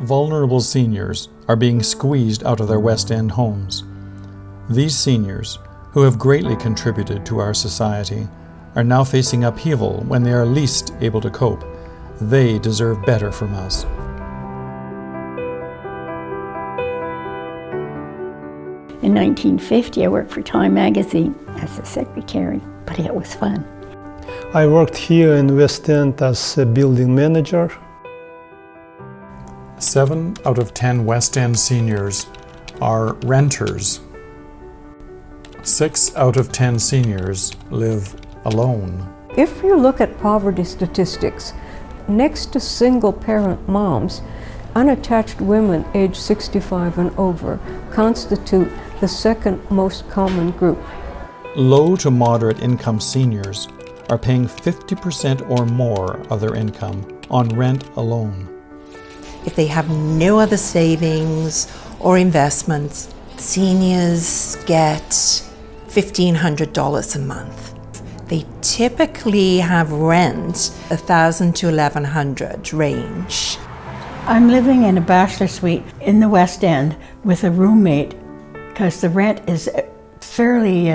vulnerable seniors are being squeezed out of their West End homes. These seniors, who have greatly contributed to our society, are now facing upheaval when they are least able to cope. They deserve better from us. In 1950, I worked for Time magazine as a secretary, but it was fun. I worked here in West End as a building manager. 7 out of 10 West End seniors are renters. 6 out of 10 seniors live alone. If you look at poverty statistics, next to single-parent moms, unattached women aged 65 and over constitute the second most common group. Low to moderate income seniors are paying 50% or more of their income on rent alone. If they have no other savings or investments, seniors get $1,500 a month. They typically have rent $1,000 to $1,100 range. I'm living in a bachelor suite in the West End with a roommate because the rent is fairly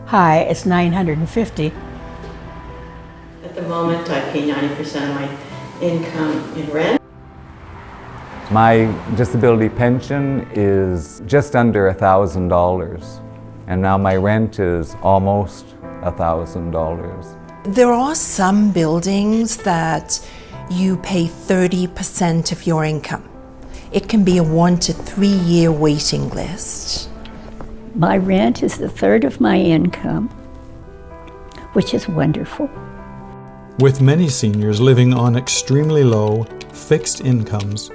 high. It's $950. At the moment, I pay 90% of my income in rent. My disability pension is just under $1,000, and now my rent is almost $1,000. There are some buildings that you pay 30% of your income. It can be a 1 to 3 year waiting list. My rent is a third of my income, which is wonderful. With many seniors living on extremely low, fixed incomes,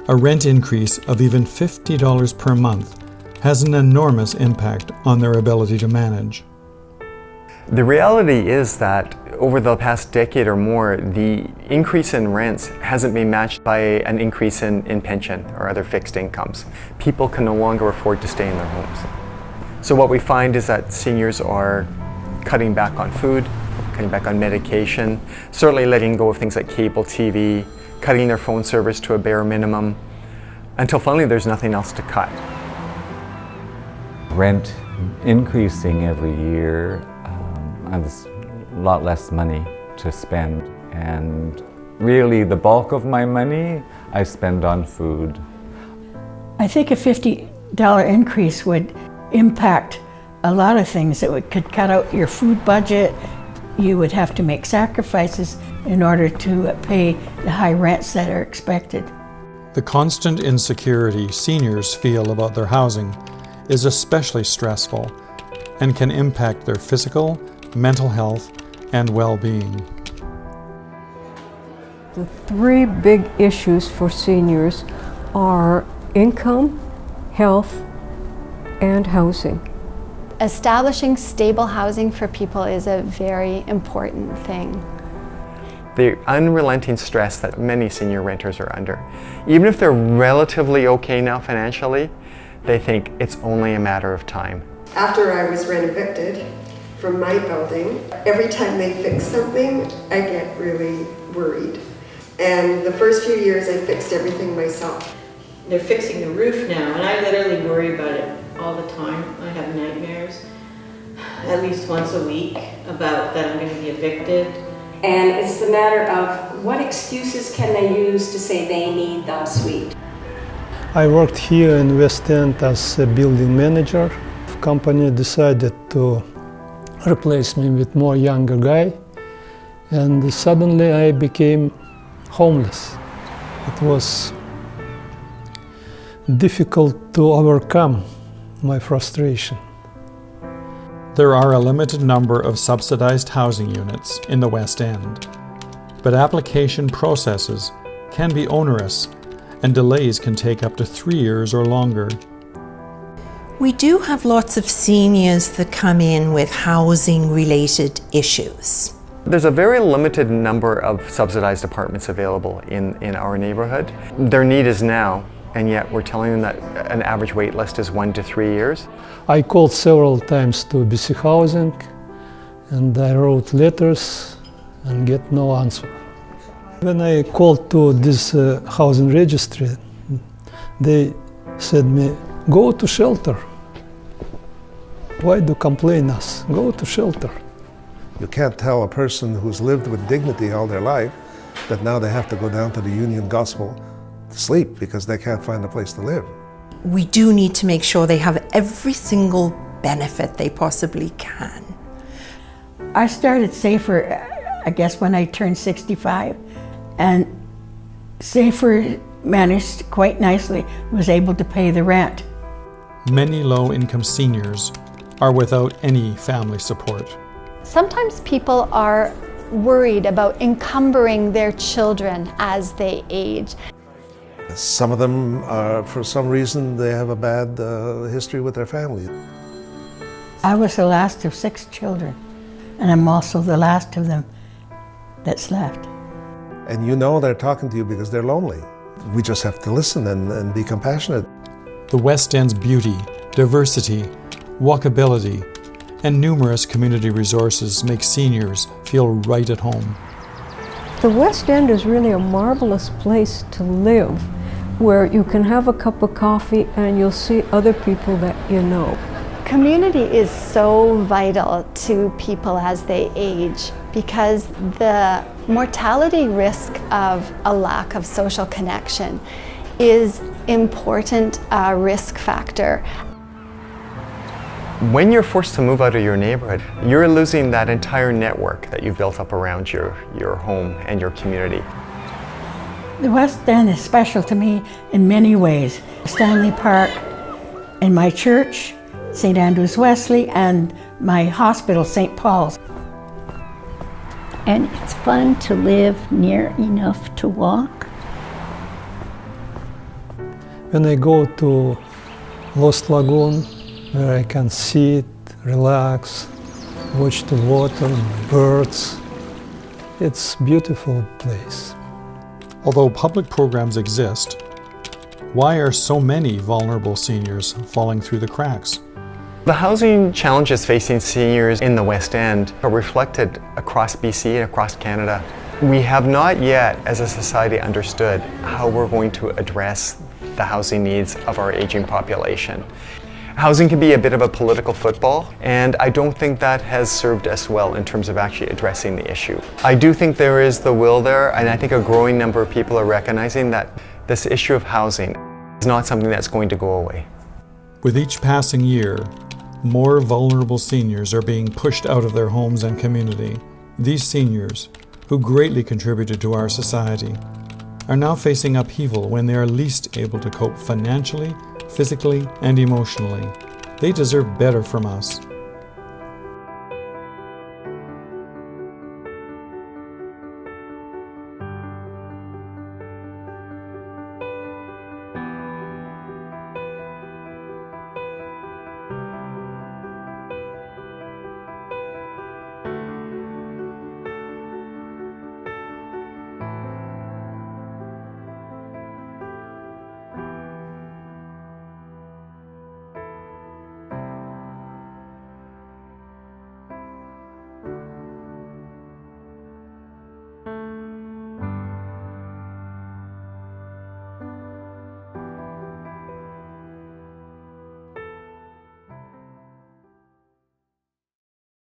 a rent increase of even $50 per month has an enormous impact on their ability to manage. The reality is that over the past decade or more, the increase in rents hasn't been matched by an increase in pension or other fixed incomes. People can no longer afford to stay in their homes. So what we find is that seniors are cutting back on food, cutting back on medication, certainly letting go of things like cable TV, cutting their phone service to a bare minimum, until finally there's nothing else to cut. Rent increasing every year, there's a lot less money to spend, and really the bulk of my money I spend on food. I think a $50 increase would impact a lot of things. It could cut out your food budget. You would have to make sacrifices in order to pay the high rents that are expected. The constant insecurity seniors feel about their housing is especially stressful and can impact their physical, mental health, and well-being. The 3 big issues for seniors are income, health, and housing. Establishing stable housing for people is a very important thing. The unrelenting stress that many senior renters are under. Even if they're relatively okay now financially, they think it's only a matter of time. After I was rent evicted from my building, every time they fix something, I get really worried. And the first few years I fixed everything myself. They're fixing the roof now, and I literally worry about it all the time. I have nightmares at least once a week about that I'm going to be evicted. And it's the matter of what excuses can they use to say they need the suite. I worked here in West End as a building manager. The company decided to replace me with more younger guy, and suddenly I became homeless. It was difficult to overcome my frustration. There are a limited number of subsidized housing units in the West End, but application processes can be onerous and delays can take up to 3 years or longer. We do have lots of seniors that come in with housing-related issues. There's a very limited number of subsidized apartments available in our neighborhood. Their need is now, and yet we're telling them that an average wait list is 1 to 3 years. I called several times to BC Housing, and I wrote letters and get no answer. When I called to this housing registry, They said me, go to shelter. Why do complain us? Go to shelter. You can't tell a person who's lived with dignity all their life that now they have to go down to the Union Gospel to sleep because they can't find a place to live. We do need to make sure they have every single benefit they possibly can. I started Safer, I guess, when I turned 65, and Safer managed quite nicely, was able to pay the rent. Many low-income seniors are without any family support. Sometimes people are worried about encumbering their children as they age. Some of them, for some reason, they have a bad history with their family. I was the last of 6 children, and I'm also the last of them that's left. And you know they're talking to you because they're lonely. We just have to listen and be compassionate. The West End's beauty, diversity, walkability, and numerous community resources make seniors feel right at home. The West End is really a marvelous place to live, where you can have a cup of coffee and you'll see other people that you know. Community is so vital to people as they age because the mortality risk of a lack of social connection is important risk factor. When you're forced to move out of your neighborhood, you're losing that entire network that you've built up around your home and your community. The West End is special to me in many ways. Stanley Park, and my church, St. Andrew's Wesley, and my hospital, St. Paul's. And it's fun to live near enough to walk. When I go to Lost Lagoon, where I can sit, relax, watch the water, birds, it's a beautiful place. Although public programs exist, why are so many vulnerable seniors falling through the cracks? The housing challenges facing seniors in the West End are reflected across BC and across Canada. We have not yet, as a society, understood how we're going to address the housing needs of our aging population. Housing can be a bit of a political football, and I don't think that has served us well in terms of actually addressing the issue. I do think there is the will there, and I think a growing number of people are recognizing that this issue of housing is not something that's going to go away. With each passing year, more vulnerable seniors are being pushed out of their homes and community. These seniors, who greatly contributed to our society, are now facing upheaval when they are least able to cope financially, physically, and emotionally. They deserve better from us.